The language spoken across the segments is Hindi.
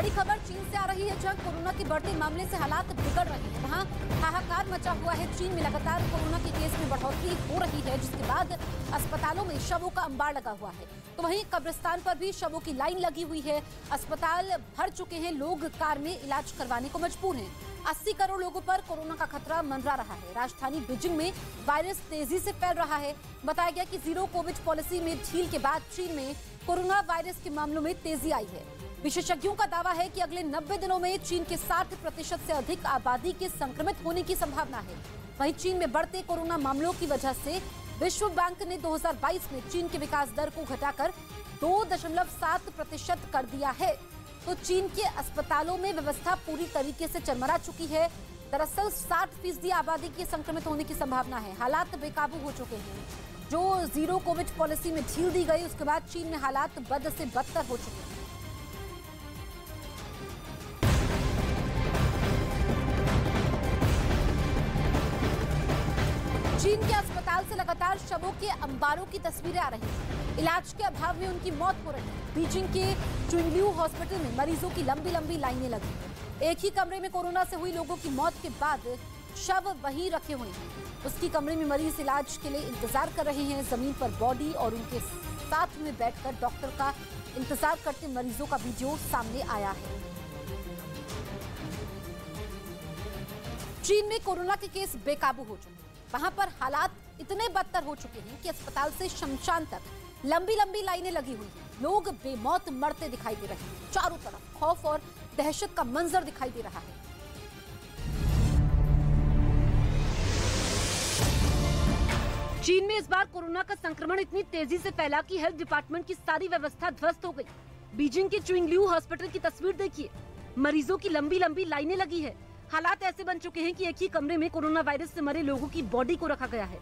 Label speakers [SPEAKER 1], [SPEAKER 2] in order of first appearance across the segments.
[SPEAKER 1] बड़ी खबर चीन से आ रही है, जहां कोरोना के बढ़ते मामले से हालात बिगड़ रहे हैं। वहां हाहाकार मचा हुआ है। चीन में लगातार कोरोना के केस में बढ़ोतरी हो रही है, जिसके बाद अस्पतालों में शवों का अंबार लगा हुआ है। तो वहीं कब्रिस्तान पर भी शवों की लाइन लगी हुई है। अस्पताल भर चुके हैं, लोग कार में इलाज करवाने को मजबूर हैं। 80 करोड़ लोगों पर कोरोना का खतरा मंडरा रहा है। राजधानी बीजिंग में वायरस तेजी से फैल रहा है। बताया गया कि जीरो कोविड पॉलिसी में ढील के बाद चीन में कोरोना वायरस के मामलों में तेजी आई है। विशेषज्ञों का दावा है कि अगले 90 दिनों में चीन के 60% से अधिक आबादी के संक्रमित होने की संभावना है। वहीं चीन में बढ़ते कोरोना मामलों की वजह से विश्व बैंक ने 2022 में चीन के विकास दर को घटाकर 2.7% कर दिया है। तो चीन के अस्पतालों में व्यवस्था पूरी तरीके से चरमरा चुकी है। दरअसल 60% आबादी के संक्रमित होने की संभावना है। हालात बेकाबू हो चुके हैं। जो जीरो कोविड पॉलिसी में ढील दी गई, उसके बाद चीन में हालात बद से बदतर हो चुके हैं। चीन के अस्पताल से लगातार शवों के अंबारों की तस्वीरें आ रही हैं। इलाज के अभाव में उनकी मौत हो रही है। बीजिंग के चुंगलियू हॉस्पिटल में मरीजों की लंबी लंबी लाइनें लगी हैं। एक ही कमरे में कोरोना से हुई लोगों की मौत के बाद शव वहीं रखे हुए हैं। उसकी कमरे में मरीज इलाज के लिए इंतजार कर रहे हैं। जमीन पर बॉडी और उनके साथ में बैठकर डॉक्टर का इंतजार करते मरीजों का वीडियो सामने आया है। चीन में कोरोना के केस बेकाबू हो चुके हैं। वहां पर हालात इतने बदतर हो चुके हैं कि अस्पताल से शमशान तक लंबी लंबी लाइनें लगी हुई हैं। लोग बेमौत मरते दिखाई दे रहे हैं। चारों तरफ खौफ और दहशत का मंजर दिखाई दे रहा है। चीन में इस बार कोरोना का संक्रमण इतनी तेजी से फैला कि हेल्थ डिपार्टमेंट की सारी व्यवस्था ध्वस्त हो गई। बीजिंग के चुंगलियू हॉस्पिटल की तस्वीर देखिए। मरीजों की लंबी लंबी लाइनें लगी है। हालात ऐसे बन चुके हैं कि एक ही कमरे में कोरोना वायरस से मरे लोगों की बॉडी को रखा गया है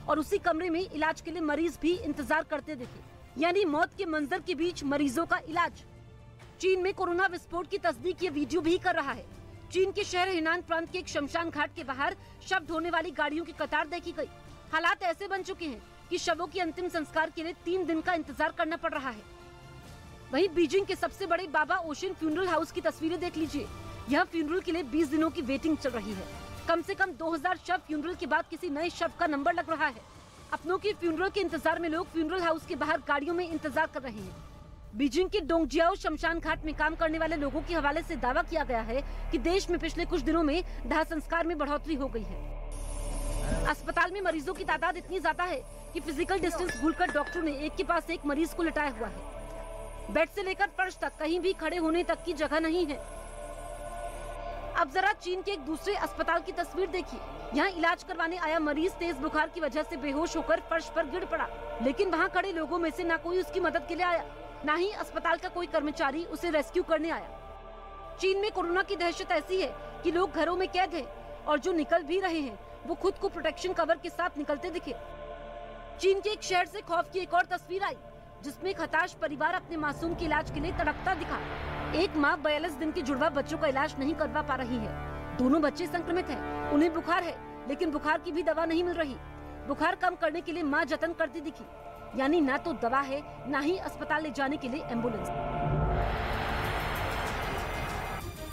[SPEAKER 1] और उसी कमरे में इलाज के लिए मरीज भी इंतजार करते दिखे, यानी मौत के मंजर के बीच मरीजों का इलाज। चीन में कोरोना विस्फोट की तस्दीक ये वीडियो भी कर रहा है। चीन के शहर हेनान प्रांत के एक शमशान घाट के बाहर शव ढोने वाली गाड़ियों की कतार देखी गई। हालात ऐसे बन चुके हैं कि शवों के अंतिम संस्कार के लिए 3 दिन का इंतजार करना पड़ रहा है। वहीं बीजिंग के सबसे बड़े बाबा ओशन फ्यूनरल हाउस की तस्वीरें देख लीजिए। यहाँ फ्यूनरल के लिए 20 दिनों की वेटिंग चल रही है। कम से कम 2000 शव फ्यूनरल के बाद किसी नए शव का नंबर लग रहा है। अपनों की फ्यूनरल के इंतजार में लोग फ्यूनरल हाउस के बाहर गाड़ियों में इंतजार कर रहे हैं। बीजिंग के डोंगजियाओ शमशान घाट में काम करने वाले लोगों के हवाले से दावा किया गया है कि देश में पिछले कुछ दिनों में दाह संस्कार में बढ़ोतरी हो गई है। अस्पताल में मरीजों की तादाद इतनी ज्यादा है कि फिजिकल डिस्टेंस भूलकर डॉक्टरों ने एक के पास एक मरीज को लिटाया हुआ है। बेड से लेकर फर्श तक कहीं भी खड़े होने तक की जगह नहीं है। अब जरा चीन के एक दूसरे अस्पताल की तस्वीर देखिए। यहाँ इलाज करवाने आया मरीज तेज बुखार की वजह से बेहोश होकर फर्श पर गिर पड़ा, लेकिन वहाँ खड़े लोगों में से ना कोई उसकी मदद के लिए आया, ना ही अस्पताल का कोई कर्मचारी उसे रेस्क्यू करने आया। चीन में कोरोना की दहशत ऐसी है कि लोग घरों में कैद हैं और जो निकल भी रहे हैं वो खुद को प्रोटेक्शन कवर के साथ निकलते दिखे। चीन के एक शहर से खौफ की एक और तस्वीर आई, जिसमें एक हताश परिवार अपने मासूम के इलाज के लिए तड़पता दिखा। एक माँ 42 दिन के जुड़वा बच्चों का इलाज नहीं करवा पा रही है। दोनों बच्चे संक्रमित हैं। उन्हें बुखार है, लेकिन बुखार की भी दवा नहीं मिल रही। बुखार कम करने के लिए माँ जतन करती दिखी, यानी ना तो दवा है, ना ही अस्पताल ले जाने के लिए एम्बुलेंस।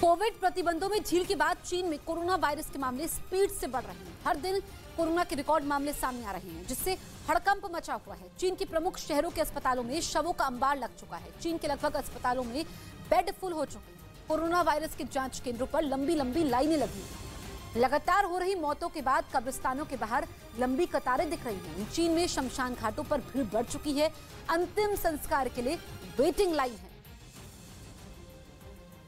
[SPEAKER 1] कोविड प्रतिबंधों में ढील के बाद चीन में कोरोना वायरस के मामले स्पीड से बढ़ रहे हैं। हर दिन कोरोना के रिकॉर्ड मामले सामने आ रहे हैं, जिससे हड़कंप मचा हुआ है। चीन के प्रमुख शहरों के अस्पतालों में शवों का अंबार लग चुका है। चीन के लगभग अस्पतालों में बेड फुल हो चुके हैं। कोरोना वायरस के जांच केंद्रों पर लंबी लंबी लाइनें लगी हैं। लगातार हो रही मौतों के बाद कब्रिस्तानों के बाहर लंबी कतारें दिख रही हैं। चीन में शमशान घाटों पर भीड़ बढ़ चुकी है। अंतिम संस्कार के लिए वेटिंग लाइन है।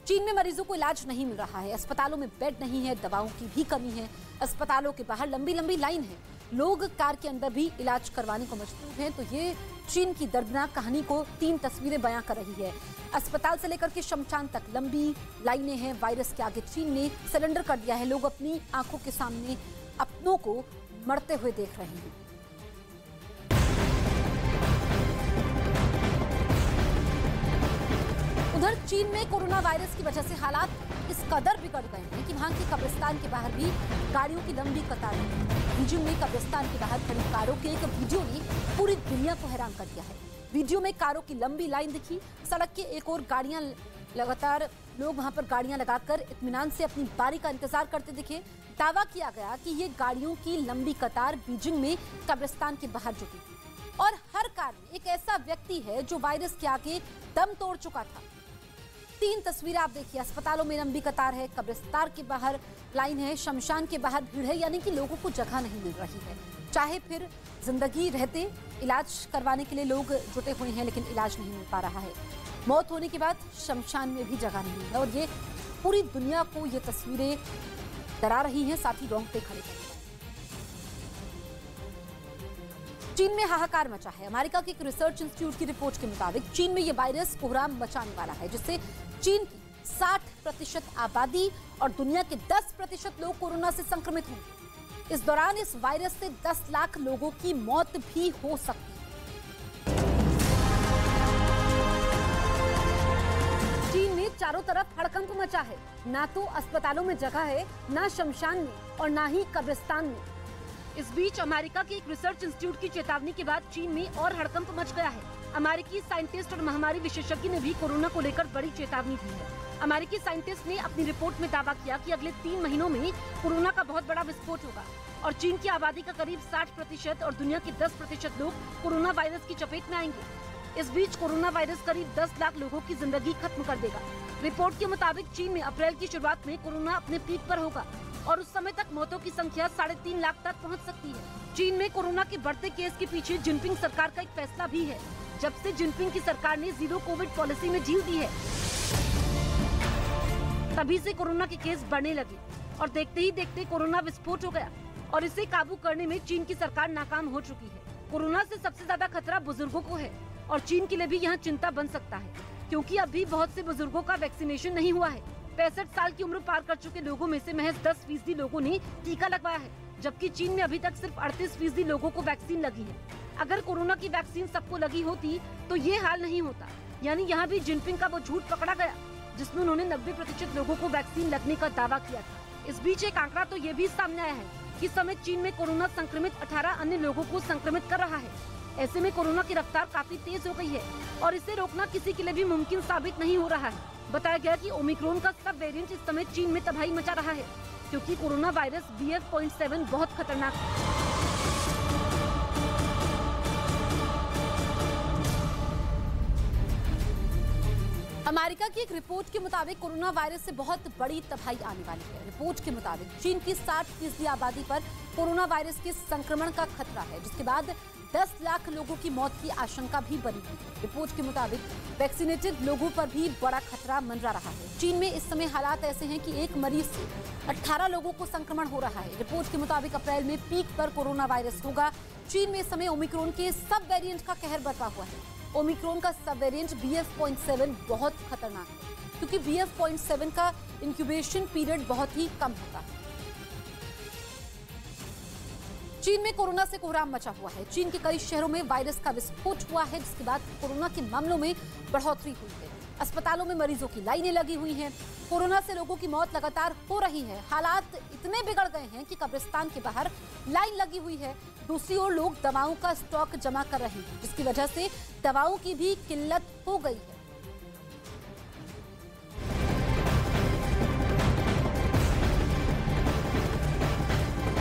[SPEAKER 1] चीन में मरीजों को इलाज नहीं मिल रहा है। अस्पतालों में बेड नहीं है, दवाओं की भी कमी है। अस्पतालों के बाहर लंबी लंबी लाइन है। लोग कार के अंदर भी इलाज करवाने को मजबूर हैं। तो ये चीन की दर्दनाक कहानी को 3 तस्वीरें बयां कर रही है। अस्पताल से लेकर के शमशान तक लंबी लाइनें हैं। वायरस के आगे चीन ने सरेंडर कर दिया है। लोग अपनी आंखों के सामने अपनों को मरते हुए देख रहे हैं। उधर चीन में कोरोना वायरस की वजह से हालात इस कदर बिगड़ गए हैं कि वहां के कब्रिस्तान के बाहर भी गाड़ियों की लंबी कतारें हैं। बीजिंग में कब्रिस्तान के बाहर खड़ी कारों के एक वीडियो ने पूरी दुनिया को हैरान कर दिया है। वीडियो में कारों की लंबी लाइन दिखी। सड़क के एक और गाड़ियां लगातार लोग वहां पर गाड़ियां लगाकर इत्मीनान से अपनी बारी का इंतजार करते दिखे। दावा किया गया कि ये गाड़ियों की लंबी कतार बीजिंग में कब्रिस्तान के बाहर जुटी थी और हर कार में एक ऐसा व्यक्ति है जो वायरस के आगे दम तोड़ चुका था। 3 तस्वीरें आप देखिए, अस्पतालों में लंबी कतार है, कब्रिस्तान के बाहर लाइन है, शमशान के बाहर भीड़ है, यानी कि लोगों को जगह नहीं मिल रही है। चाहे फिर जिंदगी रहते इलाज करवाने के लिए लोग जुटे हुए हैं, लेकिन इलाज नहीं मिल पा रहा है। मौत होने के बाद शमशान में भी जगह नहीं है और ये पूरी दुनिया को ये तस्वीरें डरा रही हैं, साथ ही रोंगटे खड़े कर रही हैं। चीन में हाहाकार मचा है। अमेरिका के एक रिसर्च इंस्टीट्यूट की रिपोर्ट के मुताबिक चीन में ये वायरस कोहराम मचाने वाला है, जिससे चीन की 60% आबादी और दुनिया के 10% लोग कोरोना से संक्रमित होंगे। इस दौरान इस वायरस से 10 लाख लोगों की मौत भी हो सकती है। चीन में चारों तरफ हड़कंप मचा है। ना तो अस्पतालों में जगह है, ना शमशान में और ना ही कब्रिस्तान में। इस बीच अमेरिका के एक रिसर्च इंस्टीट्यूट की चेतावनी के बाद चीन में और हड़कंप मच गया है। अमेरिकी साइंटिस्ट और महामारी विशेषज्ञ ने भी कोरोना को लेकर बड़ी चेतावनी दी है। अमेरिकी साइंटिस्ट ने अपनी रिपोर्ट में दावा किया कि अगले 3 महीनों में कोरोना का बहुत बड़ा विस्फोट होगा और चीन की आबादी का करीब 60% और दुनिया के 10% लोग कोरोना वायरस की चपेट में आएंगे। इस बीच कोरोना वायरस करीब 10 लाख लोगों की जिंदगी खत्म कर देगा। रिपोर्ट के मुताबिक चीन में अप्रैल की शुरुआत में कोरोना अपने पीक पर होगा और उस समय तक मौतों की संख्या 3.5 लाख तक पहुंच सकती है। चीन में कोरोना के बढ़ते केस के पीछे जिनपिंग सरकार का एक फैसला भी है। जब से जिनपिंग की सरकार ने जीरो कोविड पॉलिसी में ढील दी है, तभी से कोरोना के केस बढ़ने लगे और देखते ही देखते कोरोना विस्फोट हो गया और इसे काबू करने में चीन की सरकार नाकाम हो चुकी है। कोरोना से सबसे ज्यादा खतरा बुजुर्गों को है और चीन के लिए भी यहाँ चिंता बन सकता है, क्योंकि अभी बहुत से बुजुर्गों का वैक्सीनेशन नहीं हुआ है। 65 साल की उम्र पार कर चुके लोगों में से महज 10% लोगों ने टीका लगवाया है, जबकि चीन में अभी तक सिर्फ 38% लोगों को वैक्सीन लगी है। अगर कोरोना की वैक्सीन सबको लगी होती तो ये हाल नहीं होता। यानी यहाँ भी जिनपिंग का वो झूठ पकड़ा गया जिसमें उन्होंने 90% लोगों को वैक्सीन लगने का दावा किया था। इस बीच एक आंकड़ा तो ये भी सामने आया है कि इस समय चीन में कोरोना संक्रमित 18 अन्य लोगों को संक्रमित कर रहा है। ऐसे में कोरोना की रफ्तार काफी तेज हो गई है और इसे रोकना किसी के लिए भी मुमकिन साबित नहीं हो रहा है। बताया गया कि ओमिक्रॉन का सब वेरिएंट इस समय चीन में तबाही मचा रहा है, क्योंकि कोरोना वायरस BF.7 बहुत खतरनाक है। अमेरिका की एक रिपोर्ट के मुताबिक कोरोना वायरस से बहुत बड़ी तबाही आने वाली है। रिपोर्ट के मुताबिक चीन की 60% आबादी पर कोरोना वायरस के संक्रमण का खतरा है, जिसके बाद 10 लाख लोगों की मौत की आशंका भी बनी हुई है। रिपोर्ट के मुताबिक वैक्सीनेटेड लोगों पर भी बड़ा खतरा मंडरा रहा है। चीन में इस समय हालात ऐसे हैं कि एक मरीज से 18 लोगों को संक्रमण हो रहा है। रिपोर्ट के मुताबिक अप्रैल में पीक पर कोरोना वायरस होगा। चीन में इस समय ओमिक्रॉन के सब वेरिएंट का कहर बरपा हुआ है। ओमिक्रॉन का सब वेरिएंट BF.7 बहुत खतरनाक है, क्योंकि BF.7 का इंक्यूबेशन पीरियड बहुत ही कम होता है। चीन में कोरोना से कोहराम मचा हुआ है। चीन के कई शहरों में वायरस का विस्फोट हुआ है, जिसके बाद कोरोना के मामलों में बढ़ोतरी हुई है। अस्पतालों में मरीजों की लाइनें लगी हुई हैं। कोरोना से लोगों की मौत लगातार हो रही है। हालात इतने बिगड़ गए हैं कि कब्रिस्तान के बाहर लाइन लगी हुई है। दूसरी ओर लोग दवाओं का स्टॉक जमा कर रहे हैं, जिसकी वजह से दवाओं की भी किल्लत हो गई है।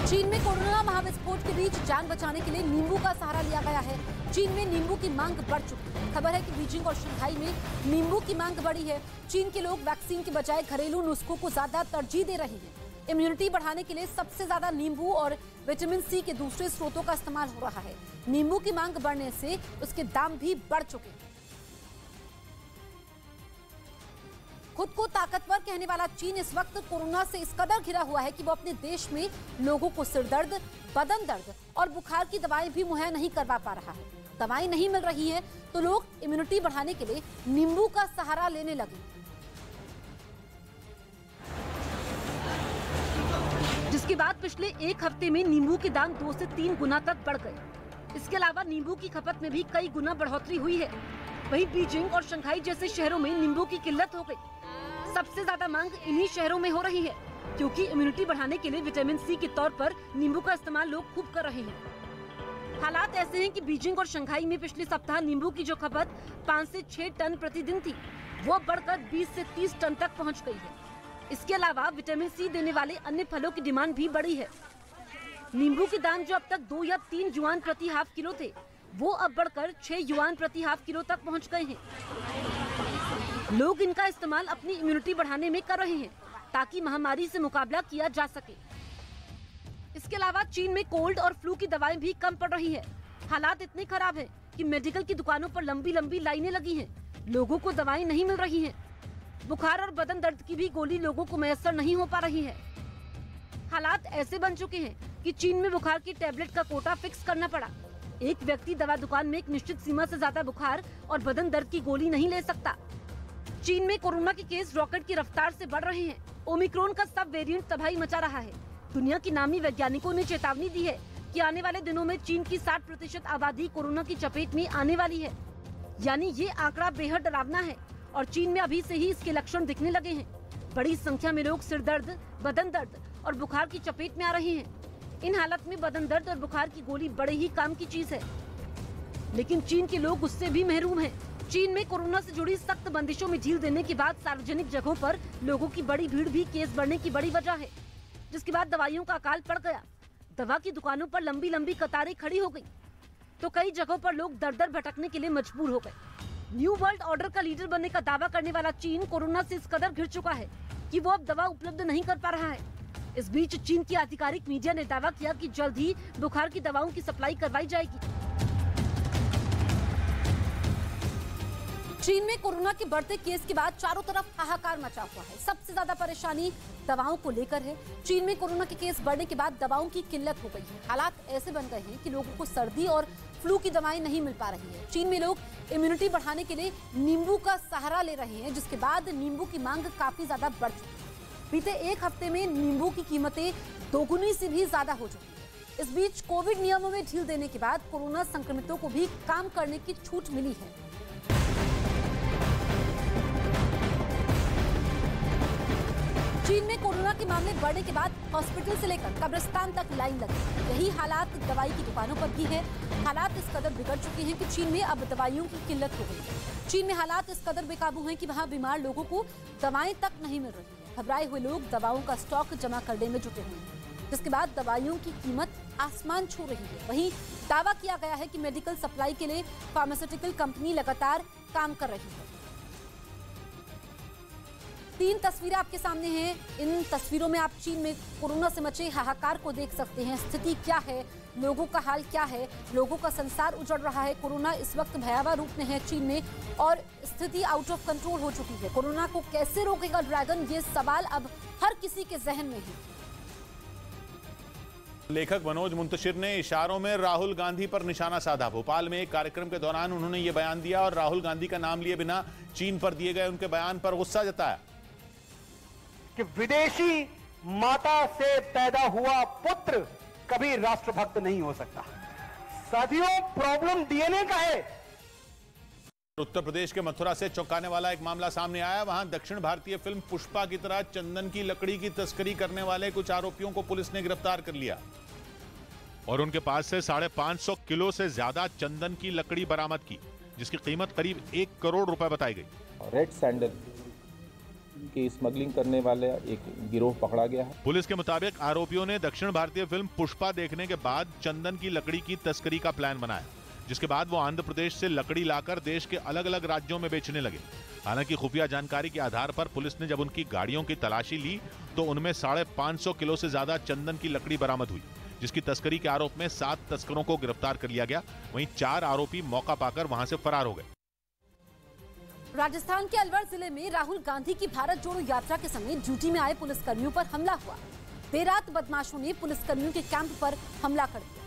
[SPEAKER 1] चीन में कोरोना महाविस्फोट के बीच जान बचाने के लिए नींबू का सहारा लिया गया है। चीन में नींबू की मांग बढ़ चुकी है। खबर है कि बीजिंग और शंघाई में नींबू की मांग बढ़ी है। चीन के लोग वैक्सीन के बजाय घरेलू नुस्खों को ज्यादा तरजीह दे रहे हैं। इम्यूनिटी बढ़ाने के लिए सबसे ज्यादा नींबू और विटामिन C के दूसरे स्रोतों का इस्तेमाल हो रहा है। नींबू की मांग बढ़ने से उसके दाम भी बढ़ चुके हैं। खुद को ताकतवर कहने वाला चीन इस वक्त कोरोना से इस कदर घिरा हुआ है कि वो अपने देश में लोगों को सिरदर्द, बदन दर्द और बुखार की दवाएं भी मुहैया नहीं करवा पा रहा है। दवाएं नहीं मिल रही हैं तो लोग इम्यूनिटी बढ़ाने के लिए नींबू का सहारा लेने लगे, जिसके बाद पिछले एक हफ्ते में नींबू के दाम 2 से 3 गुना तक बढ़ गए। इसके अलावा नींबू की खपत में भी कई गुना बढ़ोतरी हुई है। वहीं बीजिंग और शंघाई जैसे शहरों में नींबू की किल्लत हो गई। सबसे ज्यादा मांग इन्हीं शहरों में हो रही है, क्योंकि इम्यूनिटी बढ़ाने के लिए विटामिन C के तौर पर नींबू का इस्तेमाल लोग खूब कर रहे हैं। हालात ऐसे हैं कि बीजिंग और शंघाई में पिछले सप्ताह नींबू की जो खपत 5 से 6 टन प्रतिदिन थी, वो बढ़कर 20 से 30 टन तक पहुंच गई है। इसके अलावा विटामिन सी देने वाले अन्य फलों की डिमांड भी बढ़ी है। नींबू के दाम जो अब तक 2 या 3 युआन प्रति हाफ किलो थे, वो अब बढ़कर 6 युआन प्रति हाफ किलो तक पहुंच गए हैं। लोग इनका इस्तेमाल अपनी इम्यूनिटी बढ़ाने में कर रहे हैं ताकि महामारी से मुकाबला किया जा सके। इसके अलावा चीन में कोल्ड और फ्लू की दवाएं भी कम पड़ रही है। हालात इतने खराब हैं कि मेडिकल की दुकानों पर लंबी लंबी लाइनें लगी हैं। लोगों को दवाएं नहीं मिल रही हैं। बुखार और बदन दर्द की भी गोली लोगों को मैसर नहीं हो पा रही है। हालात ऐसे बन चुके हैं कि चीन में बुखार की टैबलेट का कोटा फिक्स करना पड़ा। एक व्यक्ति दवा दुकान में एक निश्चित सीमा से ज्यादा बुखार और बदन दर्द की गोली नहीं ले सकता। चीन में कोरोना के केस रॉकेट की रफ्तार से बढ़ रहे हैं। ओमिक्रॉन का सब वेरिएंट तबाही मचा रहा है। दुनिया की नामी वैज्ञानिकों ने चेतावनी दी है कि आने वाले दिनों में चीन की 60% आबादी कोरोना की चपेट में आने वाली है। यानी ये आंकड़ा बेहद डरावना है और चीन में अभी से ही इसके लक्षण दिखने लगे हैं। बड़ी संख्या में लोग सिर दर्द, बदन दर्द और बुखार की चपेट में आ रहे हैं। इन हालत में बदन दर्द और बुखार की गोली बड़े ही काम की चीज है, लेकिन चीन के लोग उससे भी महरूम हैं। चीन में कोरोना से जुड़ी सख्त बंदिशों में ढील देने के बाद सार्वजनिक जगहों पर लोगों की बड़ी भीड़ भी केस बढ़ने की बड़ी वजह है, जिसके बाद दवाइयों का अकाल पड़ गया। दवा की दुकानों पर लंबी लंबी कतारें खड़ी हो गई, तो कई जगहों पर लोग दर दर भटकने के लिए मजबूर हो गए। न्यू वर्ल्ड ऑर्डर का लीडर बनने का दावा करने वाला चीन कोरोना से इस कदर घिर चुका है कि वो अब दवा उपलब्ध नहीं कर पा रहा है। इस बीच चीन की आधिकारिक मीडिया ने दावा किया कि जल्द ही बुखार की दवाओं की सप्लाई करवाई जाएगी। चीन में कोरोना के बढ़ते केस के बाद चारों तरफ हाहाकार मचा हुआ है। सबसे ज्यादा परेशानी दवाओं को लेकर है। चीन में कोरोना के केस बढ़ने के बाद दवाओं की किल्लत हो गई है। हालात ऐसे बन गए हैं कि लोगों को सर्दी और फ्लू की दवाएं नहीं मिल पा रही है। चीन में लोग इम्यूनिटी बढ़ाने के लिए नींबू का सहारा ले रहे हैं, जिसके बाद नींबू की मांग काफी ज्यादा बढ़ चुकी है। बीते एक हफ्ते में नींबू की कीमतें दोगुनी से भी ज्यादा हो चुकी है। इस बीच कोविड नियमों में ढील देने के बाद कोरोना संक्रमितों को भी काम करने की छूट मिली है। चीन में कोरोना के मामले बढ़ने के बाद हॉस्पिटल से लेकर कब्रिस्तान तक लाइन लगी। यही हालात दवाई की दुकानों पर भी है। हालात इस कदर बिगड़ चुके हैं कि चीन में अब दवाइयों की किल्लत हो गई है। चीन में हालात इस कदर बेकाबू हैं कि वहां बीमार लोगों को दवाएं तक नहीं मिल रही है। घबराए हुए लोग दवाओं का स्टॉक जमा करने में जुटे हुए हैं, जिसके बाद दवाइयों की कीमत आसमान छू रही है। वहीं दावा किया गया है कि मेडिकल सप्लाई के लिए फार्मास्यूटिकल कंपनी लगातार काम कर रही है। 3 तस्वीरें आपके सामने हैं। इन तस्वीरों में आप चीन में कोरोना से मचे हाहाकार को देख सकते हैं। स्थिति क्या है, लोगों का हाल क्या है, लोगों का संसार उजड़ रहा है। कोरोना इस वक्त भयावह रूप में है चीन में और स्थिति आउट ऑफ कंट्रोल हो चुकी है। कोरोना को कैसे रोकेगा ड्रैगन, ये सवाल अब हर किसी के जहन में है।
[SPEAKER 2] लेखक मनोज मुंतशिर ने इशारों में राहुल गांधी पर निशाना साधा। भोपाल में एक कार्यक्रम के दौरान उन्होंने ये बयान दिया और राहुल गांधी का नाम लिए बिना चीन पर दिए गए उनके बयान पर गुस्सा जताया
[SPEAKER 3] कि विदेशी माता से पैदा हुआ पुत्र कभी राष्ट्रभक्त नहीं हो सकता। साथियों, प्रॉब्लम डीएनए का है।
[SPEAKER 2] उत्तर प्रदेश के मथुरा से चौंकाने वाला एक मामला सामने आया। वहां दक्षिण भारतीय फिल्म पुष्पा की तरह चंदन की लकड़ी की तस्करी करने वाले कुछ आरोपियों को पुलिस ने गिरफ्तार कर लिया और उनके पास से 550 किलो से ज्यादा चंदन की लकड़ी बरामद की, जिसकी कीमत करीब 1 करोड़ रुपए बताई गई।
[SPEAKER 4] रेड सैंडल की स्मगलिंग करने वाले एक गिरोह पकड़ा गया है।
[SPEAKER 2] पुलिस के मुताबिक आरोपियों ने दक्षिण भारतीय फिल्म पुष्पा देखने के बाद चंदन की लकड़ी की तस्करी का प्लान बनाया, जिसके बाद वो आंध्र प्रदेश से लकड़ी लाकर देश के अलग अलग राज्यों में बेचने लगे। हालांकि खुफिया जानकारी के आधार पर पुलिस ने जब उनकी गाड़ियों की तलाशी ली तो उनमें 550 किलो से ज्यादा चंदन की लकड़ी बरामद हुई, जिसकी तस्करी के आरोप में 7 तस्करों को गिरफ्तार कर लिया गया। वहीं 4 आरोपी मौका पाकर वहां से फरार हो गए।
[SPEAKER 1] राजस्थान के अलवर जिले में राहुल गांधी की भारत जोड़ो यात्रा के समय ड्यूटी में आए पुलिसकर्मियों पर हमला हुआ। देर रात बदमाशों ने पुलिसकर्मियों के कैंप पर हमला कर दिया।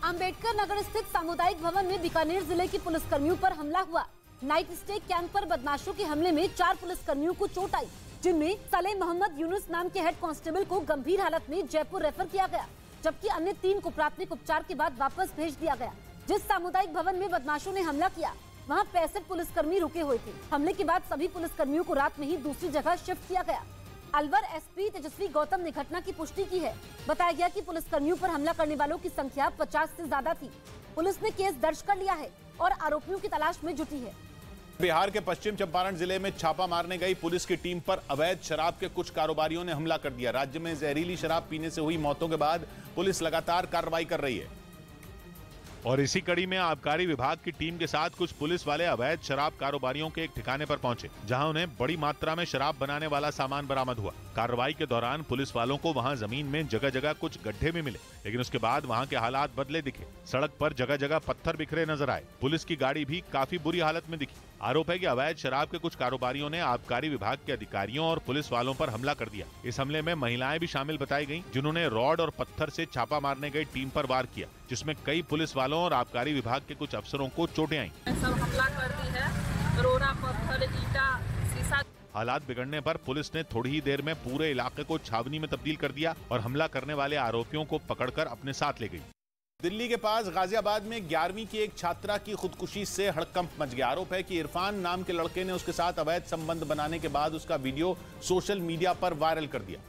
[SPEAKER 1] अंबेडकर नगर स्थित सामुदायिक भवन में बीकानेर जिले के पुलिसकर्मियों पर हमला हुआ। नाइट स्टे कैंप पर बदमाशों के हमले में 4 पुलिसकर्मियों को चोट आई, जिनमें सलेम मोहम्मद यूनुस नाम के हेड कांस्टेबल को गंभीर हालत में जयपुर रेफर किया गया, जबकि अन्य 3 को प्राथमिक उपचार के बाद वापस भेज दिया गया। जिस सामुदायिक भवन में बदमाशों ने हमला किया वहां 65 पुलिसकर्मी रुके हुए थे। हमले के बाद सभी पुलिसकर्मियों को रात में ही दूसरी जगह शिफ्ट किया गया। अलवर एसपी तेजस्वी गौतम ने घटना की पुष्टि की है। बताया गया कि पुलिसकर्मियों पर हमला करने वालों की संख्या 50 से ज्यादा थी। पुलिस ने केस दर्ज कर लिया है और आरोपियों की तलाश में जुटी है।
[SPEAKER 5] बिहार के पश्चिम चंपारण जिले में छापा मारने गई पुलिस की टीम पर अवैध शराब के कुछ कारोबारियों ने हमला कर दिया। राज्य में जहरीली शराब पीने से हुई मौतों के बाद पुलिस लगातार कार्रवाई कर रही है।
[SPEAKER 2] और इसी कड़ी में आबकारी विभाग की टीम के साथ कुछ पुलिस वाले अवैध शराब कारोबारियों के एक ठिकाने पर पहुंचे, जहां उन्हें बड़ी मात्रा में शराब बनाने वाला सामान बरामद हुआ। कार्रवाई के दौरान पुलिस वालों को वहां जमीन में जगह जगह कुछ गड्ढे भी मिले, लेकिन उसके बाद वहां के हालात बदले दिखे। सड़क पर जगह जगह पत्थर बिखरे नजर आए। पुलिस की गाड़ी भी काफी बुरी हालत में दिखी। आरोप है कि अवैध शराब के कुछ कारोबारियों ने आबकारी विभाग के अधिकारियों और पुलिस वालों पर हमला कर दिया। इस हमले में महिलाएं भी शामिल बताई गईं, जिन्होंने रॉड और पत्थर से छापा मारने गई टीम पर वार किया, जिसमें कई पुलिस वालों और आबकारी विभाग के कुछ अफसरों को चोटें आईं।
[SPEAKER 6] सब हमला कर दी है, रोड़ा, पत्थर, ईटा, शीशा।
[SPEAKER 2] हालात बिगड़ने पर पुलिस ने थोड़ी ही देर में पूरे इलाके को छावनी में तब्दील कर दिया और हमला करने वाले आरोपियों को पकड़कर अपने साथ ले गई।
[SPEAKER 5] दिल्ली के पास गाजियाबाद में 11वीं की एक छात्रा की खुदकुशी से हड़कंप मच गया। आरोप है कि इरफान नाम के लड़के ने उसके साथ अवैध संबंध बनाने के बाद उसका वीडियो सोशल मीडिया पर वायरल कर दिया,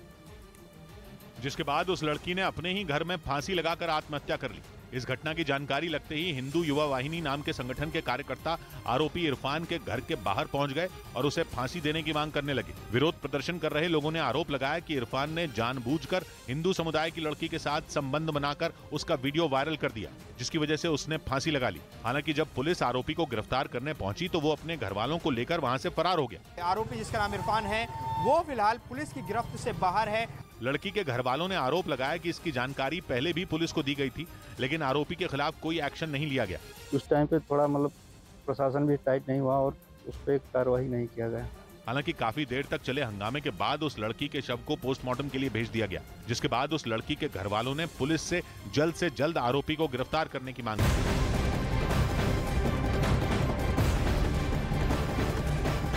[SPEAKER 2] जिसके बाद उस लड़की ने अपने ही घर में फांसी लगाकर आत्महत्या कर ली। इस घटना की जानकारी लगते ही हिंदू युवा वाहिनी नाम के संगठन के कार्यकर्ता आरोपी इरफान के घर के बाहर पहुंच गए और उसे फांसी देने की मांग करने लगे। विरोध प्रदर्शन कर रहे लोगों ने आरोप लगाया कि इरफान ने जानबूझकर हिंदू समुदाय की लड़की के साथ संबंध बनाकर उसका वीडियो वायरल कर दिया, जिसकी वजह से उसने फांसी लगा ली। हालांकि जब पुलिस आरोपी को गिरफ्तार करने पहुंची तो वो अपने घर वालों को लेकर वहां से फरार हो गया।
[SPEAKER 7] आरोपी जिसका नाम इरफान है वो फिलहाल पुलिस की गिरफ्त से बाहर है।
[SPEAKER 2] लड़की के घर वालों ने आरोप लगाया कि इसकी जानकारी पहले भी पुलिस को दी गई थी, लेकिन आरोपी के खिलाफ कोई एक्शन नहीं लिया गया।
[SPEAKER 8] उस टाइम पे थोड़ा प्रशासन भी टाइट नहीं हुआ और उस पर कार्रवाई नहीं किया गया।
[SPEAKER 2] हालांकि काफी देर तक चले हंगामे के बाद उस लड़की के शव को पोस्टमार्टम के लिए भेज दिया गया, जिसके बाद उस लड़की के घर वालों ने पुलिस से जल्द आरोपी को गिरफ्तार करने की मांग की।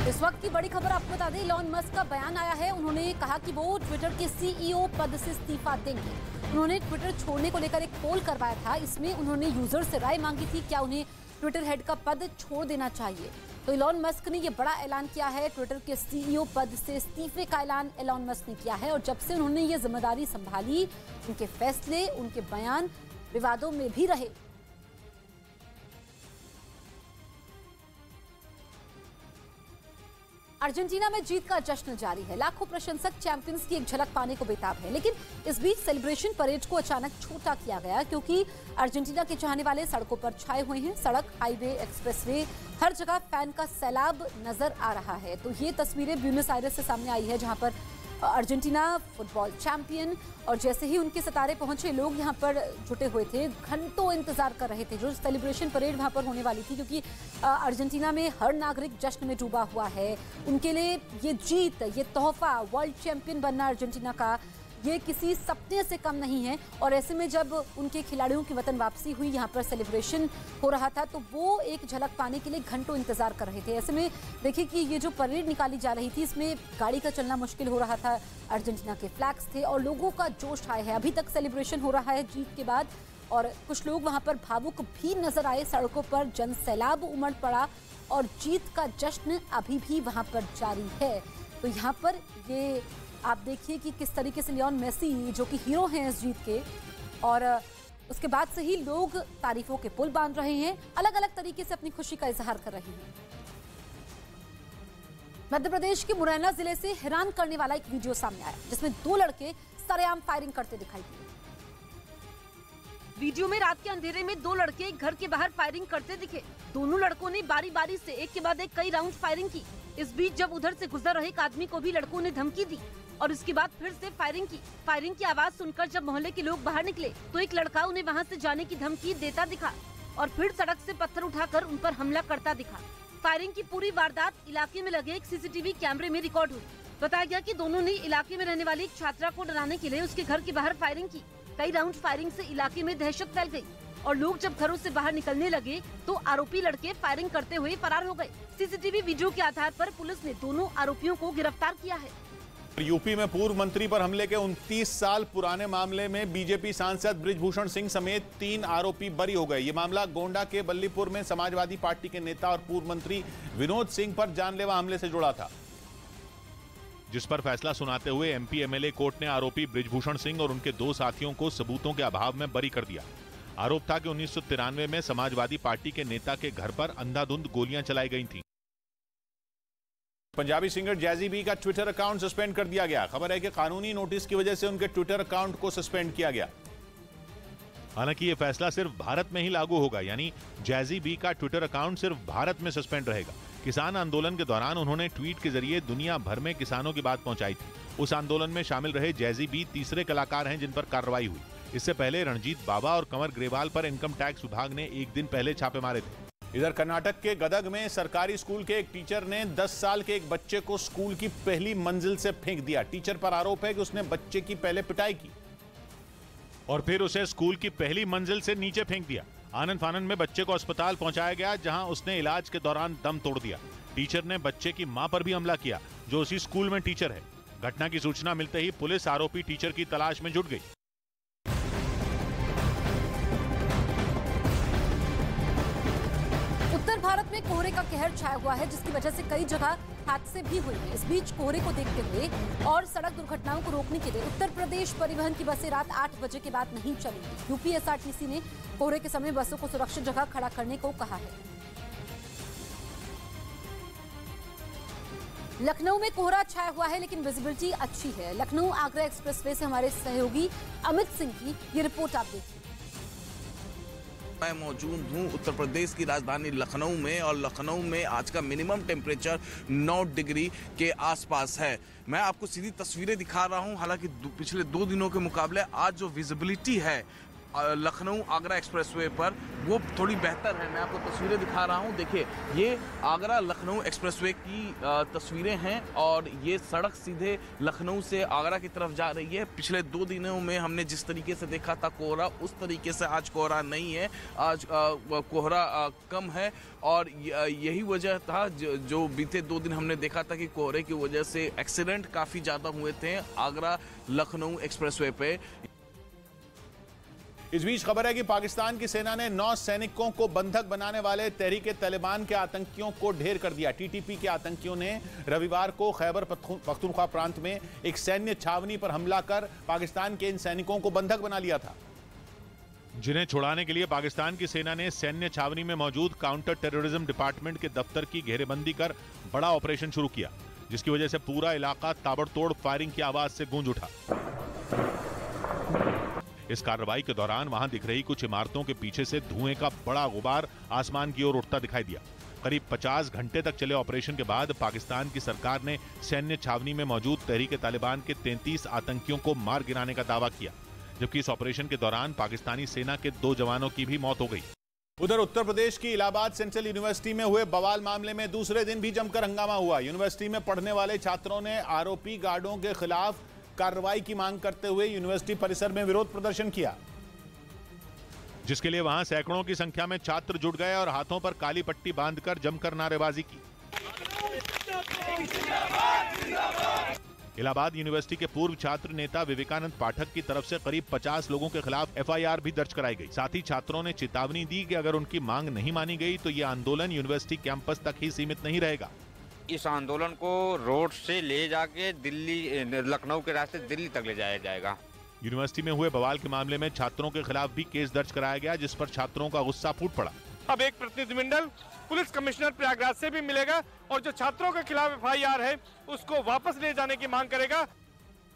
[SPEAKER 1] इस वक्त की बड़ी खबर आपको बता दें, इलॉन मस्क का बयान आया है। उन्होंने कहा कि वो ट्विटर के सीईओ पद से इस्तीफा देंगे। उन्होंने ट्विटर छोड़ने को लेकर एक पोल करवाया था। इसमें उन्होंने यूजर से राय मांगी थी, क्या उन्हें ट्विटर हेड का पद छोड़ देना चाहिए। तो इलॉन मस्क ने ये बड़ा ऐलान किया है। ट्विटर के सीईओ पद से इस्तीफे का ऐलान इलॉन मस्क ने किया है और जब से उन्होंने ये जिम्मेदारी संभाली, उनके फैसले, उनके बयान विवादों में भी रहे। अर्जेंटीना में जीत का जश्न जारी है। लाखों प्रशंसक चैंपियंस की एक झलक पाने को बेताब है, लेकिन इस बीच सेलिब्रेशन परेड को अचानक छोटा किया गया, क्योंकि अर्जेंटीना के चाहने वाले सड़कों पर छाए हुए हैं। सड़क, हाईवे, एक्सप्रेसवे, हर जगह फैन का सैलाब नजर आ रहा है। तो ये तस्वीरें ब्यूनस आयरेस से सामने आई है, जहां पर अर्जेंटीना फुटबॉल चैंपियन, और जैसे ही उनके सितारे पहुंचे, लोग यहां पर जुटे हुए थे, घंटों इंतजार कर रहे थे जो सेलिब्रेशन परेड वहां पर होने वाली थी, क्योंकि अर्जेंटीना में हर नागरिक जश्न में डूबा हुआ है। उनके लिए ये जीत, ये तोहफा, वर्ल्ड चैंपियन बनना अर्जेंटीना का, ये किसी सपने से कम नहीं है। और ऐसे में जब उनके खिलाड़ियों की वतन वापसी हुई, यहाँ पर सेलिब्रेशन हो रहा था, तो वो एक झलक पाने के लिए घंटों इंतजार कर रहे थे। ऐसे में देखिए कि ये जो परेड निकाली जा रही थी, इसमें गाड़ी का चलना मुश्किल हो रहा था। अर्जेंटीना के फ्लैग्स थे और लोगों का जोश हाई है। अभी तक सेलिब्रेशन हो रहा है जीत के बाद, और कुछ लोग वहाँ पर भावुक भी नजर आए। सड़कों पर जन सैलाब उमड़ पड़ा और जीत का जश्न अभी भी वहाँ पर जारी है। तो यहाँ पर ये आप देखिए कि किस तरीके से लियोन मेसी, जो कि हीरो हैं इस जीत के, और उसके बाद से ही लोग तारीफों के पुल बांध रहे हैं, अलग अलग तरीके से अपनी खुशी का इजहार कर रहे हैं। मध्य प्रदेश के मुरैना जिले से हैरान करने वाला एक वीडियो सामने आया, जिसमें 2 लड़के सरेआम फायरिंग करते दिखाई दिए। वीडियो में रात के अंधेरे में 2 लड़के घर के बाहर फायरिंग करते दिखे। दोनों लड़कों ने बारी बारी से एक के बाद एक कई राउंड फायरिंग की। इस बीच जब उधर से गुजर रहे एक आदमी को भी लड़कों ने धमकी दी और उसके बाद फिर से फायरिंग की। फायरिंग की आवाज सुनकर जब मोहल्ले के लोग बाहर निकले तो एक लड़का उन्हें वहां से जाने की धमकी देता दिखा और फिर सड़क से पत्थर उठाकर उन पर हमला करता दिखा। फायरिंग की पूरी वारदात इलाके में लगे एक सीसीटीवी कैमरे में रिकॉर्ड हुई। बताया गया कि दोनों ने इलाके में रहने वाली एक छात्रा को डराने के लिए उसके घर के बाहर फायरिंग की। कई राउंड फायरिंग से इलाके में दहशत फैल गई और लोग जब घरों से बाहर निकलने लगे तो आरोपी लड़के फायरिंग करते हुए फरार हो गए। सीसीटीवी वीडियो के आधार पर पुलिस ने दोनों आरोपियों को गिरफ्तार किया है।
[SPEAKER 5] यूपी में पूर्व मंत्री पर हमले के 29 साल पुराने मामले में बीजेपी सांसद बृजभूषण सिंह समेत 3 आरोपी बरी हो गए। ये मामला गोंडा के बल्लीपुर में समाजवादी पार्टी के नेता और पूर्व मंत्री विनोद सिंह पर जानलेवा हमले से जुड़ा था।
[SPEAKER 2] जिस पर फैसला सुनाते हुए एमपी एमएलए कोर्ट ने आरोपी बृजभूषण सिंह और उनके 2 साथियों को सबूतों के अभाव में बरी कर दिया। आरोप था कि 1993 में समाजवादी पार्टी के नेता के घर पर अंधाधुंध गोलियां चलाई गई थीं।
[SPEAKER 5] पंजाबी सिंगर जैजी बी का ट्विटर अकाउंट सस्पेंड कर दिया गया। खबर है कि कानूनी नोटिस की वजह से उनके ट्विटर अकाउंट को सस्पेंड किया गया।
[SPEAKER 2] हालांकि यह फैसला सिर्फ भारत में ही लागू होगा, यानी जैजी बी का ट्विटर अकाउंट सिर्फ भारत में सस्पेंड रहेगा। किसान आंदोलन के दौरान उन्होंने ट्वीट के जरिए दुनिया भर में किसानों की बात पहुंचाई थी। उस आंदोलन में शामिल रहे जैजी बी तीसरे कलाकार हैं जिन पर कार्रवाई हुई। इससे पहले रणजीत बाबा और कंवर ग्रेवाल पर इनकम टैक्स विभाग ने एक दिन पहले छापे मारे थे।
[SPEAKER 5] इधर कर्नाटक के गदग में सरकारी स्कूल के एक टीचर ने 10 साल के एक बच्चे को स्कूल की पहली मंजिल से फेंक दिया। टीचर पर आरोप है कि उसने बच्चे की पहले पिटाई की
[SPEAKER 2] और फिर उसे स्कूल की पहली मंजिल से नीचे फेंक दिया। आनंद फानन में बच्चे को अस्पताल पहुंचाया गया, जहां उसने इलाज के दौरान दम तोड़ दिया। टीचर ने बच्चे की मां पर भी हमला किया, जो उसी स्कूल में टीचर है। घटना की सूचना मिलते ही पुलिस आरोपी टीचर की तलाश में जुट गई।
[SPEAKER 1] उत्तर भारत में कोहरे का कहर छाया हुआ है, जिसकी वजह से कई जगह हादसे भी हुए हैं। इस बीच कोहरे को देखते हुए और सड़क दुर्घटनाओं को रोकने के लिए उत्तर प्रदेश परिवहन की बसें रात 8 बजे के बाद नहीं चलेंगी। यूपीएसआरटीसी ने कोहरे के समय बसों को सुरक्षित जगह खड़ा करने को कहा है। लखनऊ में कोहरा छाया हुआ है, लेकिन विजिबिलिटी अच्छी है। लखनऊ आगरा एक्सप्रेसवे से हमारे सहयोगी अमित सिंह की ये रिपोर्ट आप देखिए।
[SPEAKER 9] मैं मौजूद हूँ उत्तर प्रदेश की राजधानी लखनऊ में, और लखनऊ में आज का मिनिमम टेम्परेचर 9 डिग्री के आसपास है। मैं आपको सीधी तस्वीरें दिखा रहा हूँ। हालांकि पिछले 2 दिनों के मुकाबले आज जो विजिबिलिटी है लखनऊ आगरा एक्सप्रेसवे पर वो थोड़ी बेहतर है। मैं आपको तस्वीरें दिखा रहा हूँ। देखिए, ये आगरा लखनऊ एक्सप्रेसवे की तस्वीरें हैं और ये सड़क सीधे लखनऊ से आगरा की तरफ जा रही है। पिछले 2 दिनों में हमने जिस तरीके से देखा था कोहरा, उस तरीके से आज कोहरा नहीं है। आज कोहरा कम है और यही वजह था जो बीते 2 दिन हमने देखा था कि कोहरे की वजह से एक्सीडेंट काफ़ी ज़्यादा हुए थे आगरा लखनऊ एक्सप्रेसवे पे।
[SPEAKER 5] इस बीच खबर है कि पाकिस्तान की सेना ने 9 सैनिकों को बंधक बनाने वाले तहरीक तालिबान के आतंकियों को ढेर कर दिया। टीटीपी के आतंकियों ने रविवार को खैबर पख्तूनख्वा प्रांत में एक सैन्य छावनी पर हमला कर पाकिस्तान के इन सैनिकों को बंधक बना लिया था,
[SPEAKER 2] जिन्हें छुड़ाने के लिए पाकिस्तान की सेना ने सैन्य छावनी में मौजूद काउंटर टेररिज्म डिपार्टमेंट के दफ्तर की घेरेबंदी कर बड़ा ऑपरेशन शुरू किया, जिसकी वजह से पूरा इलाका ताबड़तोड़ फायरिंग की आवाज से गूंज उठा। इस कार्रवाई के दौरान वहां दिख रही कुछ इमारतों के पीछे से धुएं का बड़ा गुबार आसमान की ओर उठता दिखाई दिया। करीब 50 घंटे तक चले ऑपरेशन के बाद पाकिस्तान की सरकार ने सैन्य छावनी में मौजूद तहरीक तालिबान के 33 आतंकियों को मार गिराने का दावा किया, जबकि इस ऑपरेशन के दौरान पाकिस्तानी सेना के 2 जवानों की भी मौत हो गई।
[SPEAKER 5] उधर उत्तर प्रदेश की इलाहाबाद सेंट्रल यूनिवर्सिटी में हुए बवाल मामले में दूसरे दिन भी जमकर हंगामा हुआ। यूनिवर्सिटी में पढ़ने वाले छात्रों ने आरोपी गार्डों के खिलाफ कार्रवाई की मांग करते हुए यूनिवर्सिटी परिसर में विरोध प्रदर्शन किया,
[SPEAKER 2] जिसके लिए वहां सैकड़ों की संख्या में छात्र जुट गए और हाथों पर काली पट्टी बांधकर जमकर नारेबाजी की। इलाहाबाद यूनिवर्सिटी के पूर्व छात्र नेता विवेकानंद पाठक की तरफ से करीब 50 लोगों के खिलाफ एफआईआर भी दर्ज कराई गई। साथ ही छात्रों ने चेतावनी दी कि अगर उनकी मांग नहीं मानी गई तो ये आंदोलन यूनिवर्सिटी कैंपस तक ही सीमित नहीं रहेगा।
[SPEAKER 10] इस आंदोलन को रोड से ले जाके दिल्ली, लखनऊ के रास्ते दिल्ली तक ले जाया जाएगा।
[SPEAKER 2] यूनिवर्सिटी में हुए बवाल के मामले में छात्रों के खिलाफ भी केस दर्ज कराया गया, जिस पर छात्रों का गुस्सा फूट पड़ा।
[SPEAKER 7] अब एक प्रतिनिधिमंडल पुलिस कमिश्नर प्रयागराज से भी मिलेगा और जो छात्रों के खिलाफ एफआईआर है उसको वापस ले जाने की मांग करेगा।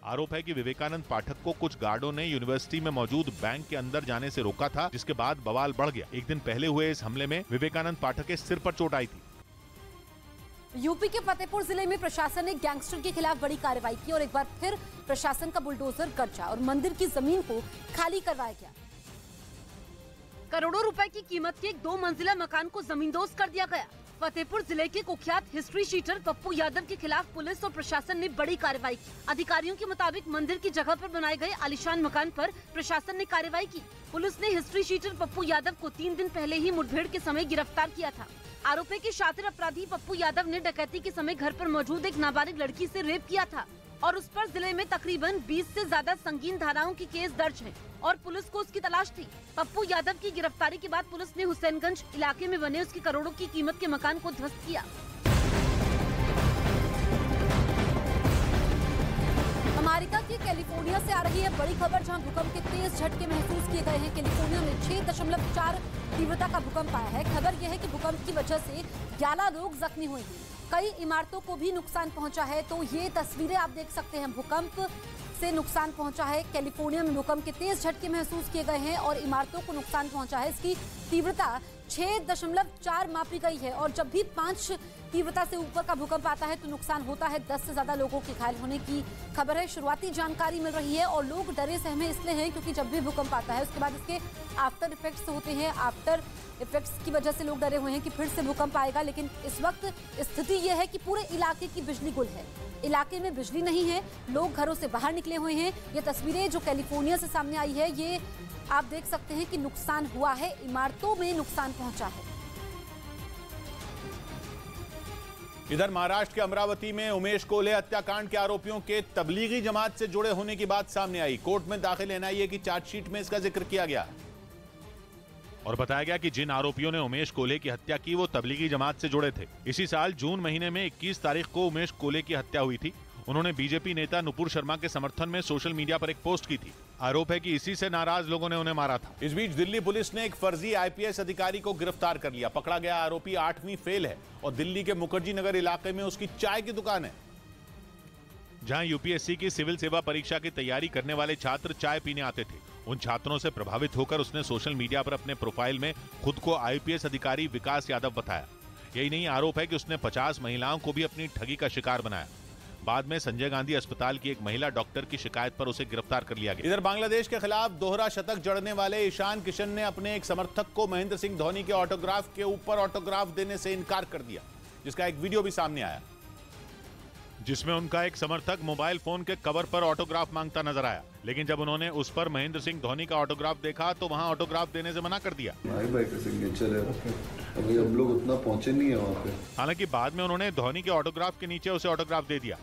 [SPEAKER 2] आरोप है कि विवेकानंद पाठक को कुछ गार्डों ने यूनिवर्सिटी में मौजूद बैंक के अंदर जाने से रोका था, जिसके बाद बवाल बढ़ गया। एक दिन पहले हुए इस हमले में विवेकानंद पाठक के सिर पर चोट आई थी।
[SPEAKER 1] यूपी के फतेहपुर जिले में प्रशासन ने गैंगस्टर के खिलाफ बड़ी कार्रवाई की और एक बार फिर प्रशासन का बुलडोजर गरजा और मंदिर की जमीन को खाली करवाया गया। करोड़ों रुपए की कीमत के एक 2 मंजिला मकान को जमींदोज कर दिया गया। फतेहपुर जिले के कुख्यात हिस्ट्री शीटर पप्पू यादव के खिलाफ पुलिस और प्रशासन ने बड़ी कार्रवाई की। अधिकारियों के मुताबिक मंदिर की जगह पर बनाए गए आलीशान मकान पर प्रशासन ने कार्रवाई की। पुलिस ने हिस्ट्री शीटर पप्पू यादव को 3 दिन पहले ही मुठभेड़ के समय गिरफ्तार किया था। आरोपी के शातिर अपराधी पप्पू यादव ने डकैती के समय घर पर मौजूद एक नाबालिग लड़की से रेप किया था और उस पर जिले में तकरीबन 20 से ज्यादा संगीन धाराओं की केस दर्ज है और पुलिस को उसकी तलाश थी। पप्पू यादव की गिरफ्तारी के बाद पुलिस ने हुसैनगंज इलाके में बने उसके करोड़ों की कीमत के मकान को ध्वस्त किया।
[SPEAKER 11] अमेरिका की कैलिफोर्निया से आ रही है बड़ी खबर, जहां भूकंप के तेज झटके महसूस किए गए हैं। कैलिफोर्निया में 6.4 तीव्रता का भूकंप आया है। खबर यह है कि भूकंप की वजह से 11 लोग जख्मी हुए हैं, कई इमारतों को भी नुकसान पहुंचा है। तो ये तस्वीरें आप देख सकते हैं, भूकंप से नुकसान पहुंचा है। कैलिफोर्निया में भूकंप के तेज झटके महसूस किए गए हैं और इमारतों को नुकसान पहुंचा है। इसकी तीव्रता 6.4 मापी गई है और जब भी 5 तीव्रता से ऊपर का भूकंप आता है तो नुकसान होता है। 10 से ज्यादा लोगों के घायल होने की खबर है। शुरुआती जानकारी मिल रही है और लोग डरे सहमे इसलिए हैं क्योंकि जब भी भूकंप आता है उसके बाद इसके आफ्टर इफेक्ट्स होते हैं। आफ्टर इफेक्ट्स की वजह से लोग डरे हुए हैं कि फिर से भूकंप आएगा, लेकिन इस वक्त स्थिति यह है कि पूरे इलाके की बिजली गुल है। इलाके में बिजली नहीं है, लोग घरों से बाहर निकले हुए हैं। ये तस्वीरें जो कैलिफोर्निया से सामने आई है, ये आप देख सकते हैं कि नुकसान हुआ है, इमारतों में नुकसान पहुंचा है।
[SPEAKER 5] इधर महाराष्ट्र के अमरावती में उमेश कोल्हे हत्याकांड के आरोपियों के तबलीगी जमात से जुड़े होने की बात सामने आई। कोर्ट में दाखिल एनआईए की चार्जशीट में इसका जिक्र किया गया
[SPEAKER 2] और बताया गया कि जिन आरोपियों ने उमेश कोल्हे की हत्या की वो तबलीगी जमात से जुड़े थे। इसी साल जून महीने में 21 तारीख को उमेश कोल्हे की हत्या हुई थी। उन्होंने बीजेपी नेता नुपुर शर्मा के समर्थन में सोशल मीडिया पर एक पोस्ट की थी। आरोप है कि इसी से नाराज लोगों ने उन्हें मारा था।
[SPEAKER 5] इस बीच दिल्ली पुलिस ने एक फर्जी आईपीएस अधिकारी को गिरफ्तार कर लिया। पकड़ा गया आरोपी 8वीं फेल है और दिल्ली के मुखर्जी नगर इलाके में उसकी चाय की दुकान है।
[SPEAKER 2] जहां यूपीएससी की सिविल सेवा परीक्षा की तैयारी करने वाले छात्र चाय पीने आते थे, उन छात्रों से प्रभावित होकर उसने सोशल मीडिया पर अपने प्रोफाइल में खुद को आईपीएस अधिकारी विकास यादव बताया। यही नहीं, आरोप है कि उसने 50 महिलाओं को भी अपनी ठगी का शिकार बनाया। बाद में संजय गांधी अस्पताल की एक महिला डॉक्टर की शिकायत पर उसे गिरफ्तार कर लिया गया।
[SPEAKER 5] इधर बांग्लादेश के खिलाफ दोहरा शतक जड़ने वाले ईशान किशन ने अपने एक समर्थक को महेंद्र सिंह धोनी के ऑटोग्राफ के ऊपर ऑटोग्राफ देने से इनकार कर दिया, जिसका एक वीडियो भी सामने आया,
[SPEAKER 2] जिसमें उनका एक समर्थक मोबाइल फोन के कवर पर ऑटोग्राफ मांगता नजर आया। लेकिन जब उन्होंने उस पर महेंद्र सिंह धोनी का ऑटोग्राफ देखा तो वहां ऑटोग्राफ देने से मना कर दिया।
[SPEAKER 12] भाई का सिग्नेचर है, अभी हम लोग उतना पहुंचे नहीं है वहां पे।
[SPEAKER 2] हालांकि बाद में उन्होंने धोनी के ऑटोग्राफ के नीचे उसे ऑटोग्राफ दे दिया।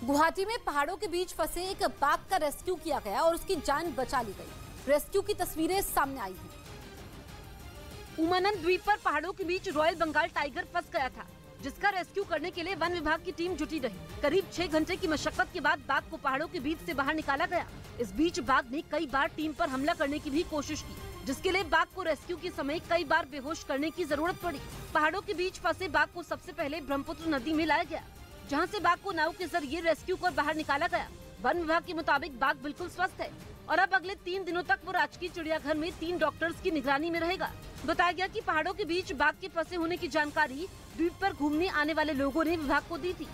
[SPEAKER 11] गुवाहाटी में पहाड़ों के बीच फंसे एक बाघ का रेस्क्यू किया गया और उसकी जान बचा ली गई। रेस्क्यू की तस्वीरें सामने आई हैं।
[SPEAKER 1] उमानंद द्वीप पर पहाड़ों के बीच रॉयल बंगाल टाइगर फंस गया था, जिसका रेस्क्यू करने के लिए वन विभाग की टीम जुटी रही। करीब 6 घंटे की मशक्कत के बाद बाघ को पहाड़ों के बीच से बाहर निकाला गया। इस बीच बाघ ने कई बार टीम पर हमला करने की भी कोशिश की, जिसके लिए बाघ को रेस्क्यू के समय कई बार बेहोश करने की जरूरत पड़ी। पहाड़ों के बीच फंसे बाघ को सबसे पहले ब्रह्मपुत्र नदी में लाया गया, जहां से बाघ को नाव के जरिए रेस्क्यू कर बाहर निकाला गया। वन विभाग के मुताबिक बाघ बिल्कुल स्वस्थ है और अब अगले 3 दिनों तक वो राजकीय चिड़ियाघर में 3 डॉक्टर्स की निगरानी में रहेगा। बताया गया कि पहाड़ों के बीच बाघ के फंसे होने की जानकारी द्वीप पर घूमने आने वाले लोगों ने विभाग को दी थी,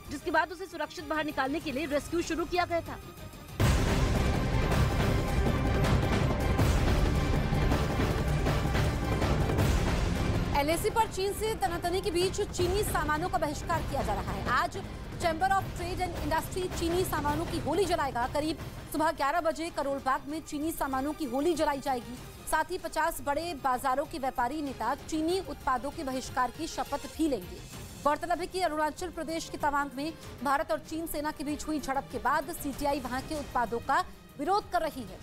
[SPEAKER 1] जिसके बाद उसे सुरक्षित बाहर निकालने के लिए रेस्क्यू शुरू किया गया था।
[SPEAKER 11] एलएसी पर चीन से तनातनी के बीच चीनी सामानों का बहिष्कार किया जा रहा है। आज chamber of trade and industry चीनी सामानों की होली जलाएगा। करीब सुबह 11 बजे करोल बाग में चीनी सामानों की होली जलाई जाएगी। साथ ही 50 बड़े बाजारों के व्यापारी नेता चीनी उत्पादों के बहिष्कार की शपथ भी लेंगे। गौरतलब है कि अरुणाचल प्रदेश के तवांग में भारत और चीन सेना के बीच हुई झड़प के बाद सीटीआई वहां के उत्पादों का विरोध कर रही है।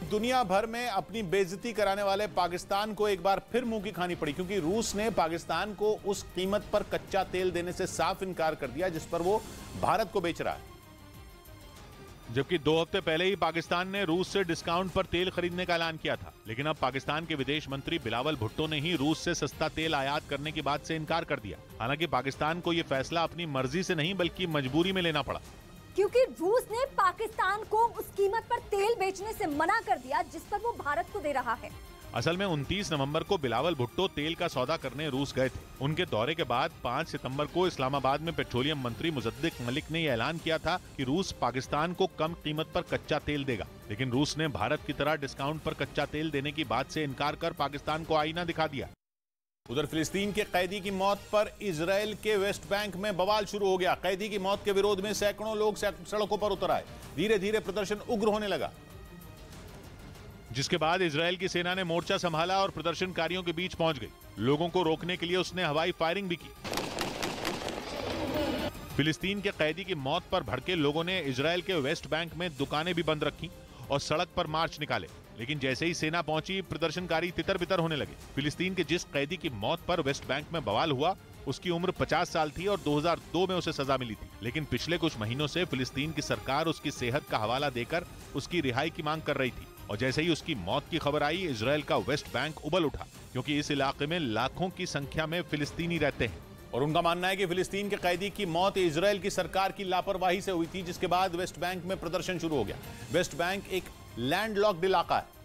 [SPEAKER 5] दुनिया भर में अपनी बेइज्जती कराने वाले पाकिस्तान को एक बार फिर मुंह की खानी पड़ी, क्योंकि रूस ने पाकिस्तान को उस कीमत पर कच्चा तेल देने से साफ इनकार कर दिया जिस पर वो भारत को बेच रहा है।
[SPEAKER 2] जबकि 2 हफ्ते पहले ही पाकिस्तान ने रूस से डिस्काउंट पर तेल खरीदने का ऐलान किया था, लेकिन अब पाकिस्तान के विदेश मंत्री बिलावल भुट्टो ने ही रूस से सस्ता तेल आयात करने की बात से इनकार कर दिया। हालांकि पाकिस्तान को यह फैसला अपनी मर्जी से नहीं बल्कि मजबूरी में लेना पड़ा,
[SPEAKER 13] क्योंकि रूस ने पाकिस्तान को उस कीमत पर तेल बेचने से मना कर दिया जिस पर वो भारत को दे रहा है।
[SPEAKER 2] असल में 29 नवंबर को बिलावल भुट्टो तेल का सौदा करने रूस गए थे। उनके दौरे के बाद 5 सितंबर को इस्लामाबाद में पेट्रोलियम मंत्री मुजद्दिक मलिक ने यह ऐलान किया था कि रूस पाकिस्तान को कम कीमत पर कच्चा तेल देगा, लेकिन रूस ने भारत की तरह डिस्काउंट पर कच्चा तेल देने की बात से इनकार कर पाकिस्तान को आईना दिखा दिया।
[SPEAKER 5] उधर फिलिस्तीन के कैदी की मौत पर इजराइल के वेस्ट बैंक में बवाल शुरू हो गया। कैदी की मौत के विरोध में सैकड़ों लोग सड़कों पर उतर आए। धीरे धीरे प्रदर्शन उग्र होने लगा,
[SPEAKER 2] जिसके बाद इजराइल की सेना ने मोर्चा संभाला और प्रदर्शनकारियों के बीच पहुंच गई। लोगों को रोकने के लिए उसने हवाई फायरिंग भी की। फिलिस्तीन के कैदी की मौत पर भड़के लोगों ने इजराइल के वेस्ट बैंक में दुकानें भी बंद रखी और सड़क पर मार्च निकाले, लेकिन जैसे ही सेना पहुंची प्रदर्शनकारी तितर बितर होने लगे। फिलिस्तीन के जिस कैदी की मौत पर वेस्ट बैंक में बवाल हुआ उसकी उम्र 50 साल थी और 2002 में उसे सजा मिली थी। लेकिन पिछले कुछ महीनों से फिलिस्तीन की सरकार उसकी सेहत का हवाला देकर उसकी रिहाई की मांग कर रही थी और जैसे ही उसकी मौत की खबर आई, इजराइल का वेस्ट बैंक उबल उठा, क्योंकि इस इलाके में लाखों की संख्या में फिलिस्तीनी रहते हैं।
[SPEAKER 5] और उनका मानना है कि फिलिस्तीन के कैदी की मौत इजराइल की सरकार की लापरवाही से हुई थी, जिसके बाद वेस्ट बैंक में प्रदर्शन शुरू हो गया। वेस्ट बैंक एक लैंडलॉक्ड इलाका है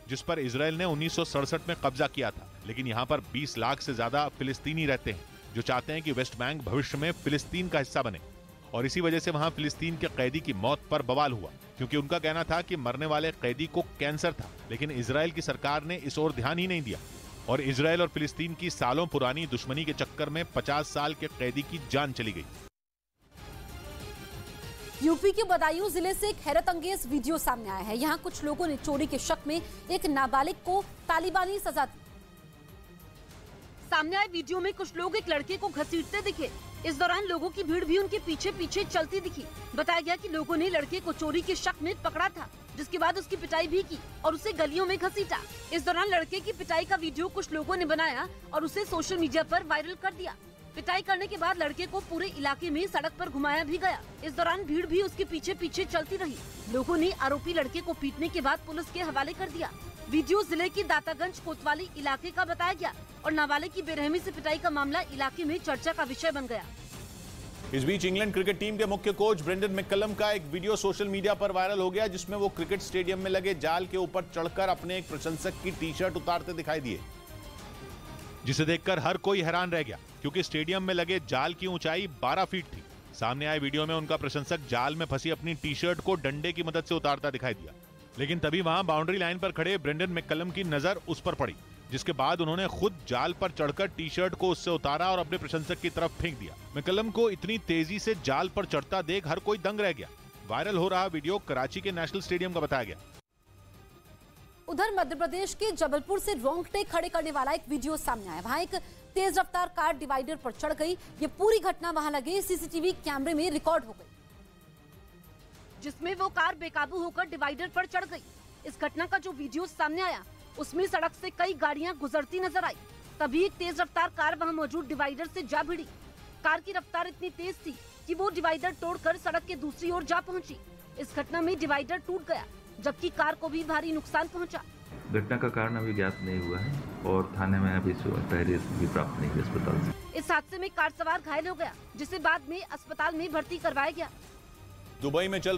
[SPEAKER 2] जिस पर इजराइल ने 1967 में कब्जा किया था, लेकिन यहाँ पर 20 लाख से ज्यादा फिलिस्तीनी रहते हैं जो चाहते हैं कि वेस्ट बैंक भविष्य में फिलिस्तीन का हिस्सा बने। और इसी वजह से वहां फिलिस्तीन के कैदी की मौत पर बवाल हुआ, क्योंकि उनका कहना था कि मरने वाले कैदी को कैंसर था, लेकिन इजराइल की सरकार ने इस ओर ध्यान ही नहीं दिया और इजराइल और फिलिस्तीन की सालों पुरानी दुश्मनी के चक्कर में 50 साल के कैदी की जान चली गई।
[SPEAKER 11] यूपी के बदायूं जिले से एक हैरत अंगेज वीडियो सामने आया है। यहाँ कुछ लोगों ने चोरी के शक में एक नाबालिग को तालिबानी सजा दी।
[SPEAKER 1] सामने आए वीडियो में कुछ लोग एक लड़के को घसीटते दिखे। इस दौरान लोगों की भीड़ भी उनके पीछे पीछे चलती दिखी। बताया गया कि लोगों ने लड़के को चोरी के शक में पकड़ा था, जिसके बाद उसकी पिटाई भी की और उसे गलियों में घसीटा। इस दौरान लड़के की पिटाई का वीडियो कुछ लोगों ने बनाया और उसे सोशल मीडिया पर वायरल कर दिया। पिटाई करने के बाद लड़के को पूरे इलाके में सड़क पर घुमाया भी गया। इस दौरान भीड़ भी उसके पीछे पीछे चलती रही। लोगों ने आरोपी लड़के को पीटने के बाद पुलिस के हवाले कर दिया। वीडियो जिले की दातागंज कोतवाली इलाके का बताया गया और नाबालिग की बेरहमी से पिटाई का मामला इलाके में चर्चा का विषय बन गया।
[SPEAKER 5] इस बीच इंग्लैंड क्रिकेट टीम के मुख्य कोच ब्रेंडन मैकलम का एक वीडियो सोशल मीडिया पर वायरल हो गया, जिसमें वो क्रिकेट स्टेडियम में लगे जाल के ऊपर चढ़कर अपने एक प्रशंसक की टी-शर्ट उतारते दिखाई दिए,
[SPEAKER 2] जिसे देखकर हर कोई हैरान रह गया, क्योंकि स्टेडियम में लगे जाल की ऊंचाई 12 फीट थी। सामने आए वीडियो में उनका प्रशंसक जाल में फंसी अपनी टी-शर्ट को डंडे की मदद से उतारता दिखाई दिया, लेकिन तभी वहां बाउंड्री लाइन पर खड़े ब्रेंडन मैकलम की नजर उस पर पड़ी, जिसके बाद उन्होंने खुद जाल पर चढ़कर टी-शर्ट को उससे उतारा और अपने प्रशंसक की तरफ फेंक दिया। मैकलम को इतनी तेजी से जाल पर चढ़ता देख हर कोई दंग रह गया। वायरल हो रहा वीडियो कराची के नेशनल स्टेडियम का बताया गया।
[SPEAKER 11] उधर मध्य प्रदेश के जबलपुर से रोंगटे खड़े करने वाला एक वीडियो सामने आया। वहां एक तेज रफ्तार कार डिवाइडर पर चढ़ गई। ये पूरी घटना वहां लगे सीसीटीवी कैमरे में रिकॉर्ड हो गई,
[SPEAKER 1] जिसमें वो कार बेकाबू होकर डिवाइडर पर चढ़ गई। इस घटना का जो वीडियो सामने आया उसमें सड़क से कई गाड़ियां गुजरती नजर आई। तभी एक तेज रफ्तार कार वहां मौजूद डिवाइडर से जा भिड़ी। कार की रफ्तार इतनी तेज थी कि वो डिवाइडर तोड़कर सड़क के दूसरी ओर जा पहुंची। इस घटना में डिवाइडर टूट गया, जबकि कार को भी भारी नुकसान पहुंचा।
[SPEAKER 14] घटना का कारण अभी ज्ञात नहीं हुआ है और थाने में अभी तहरीर भी प्राप्त नहीं हुई अस्पताल से।
[SPEAKER 1] इस हादसे में कार सवार घायल हो गया, जिसे बाद में अस्पताल में भर्ती करवाया गया।
[SPEAKER 5] दुबई में चल रही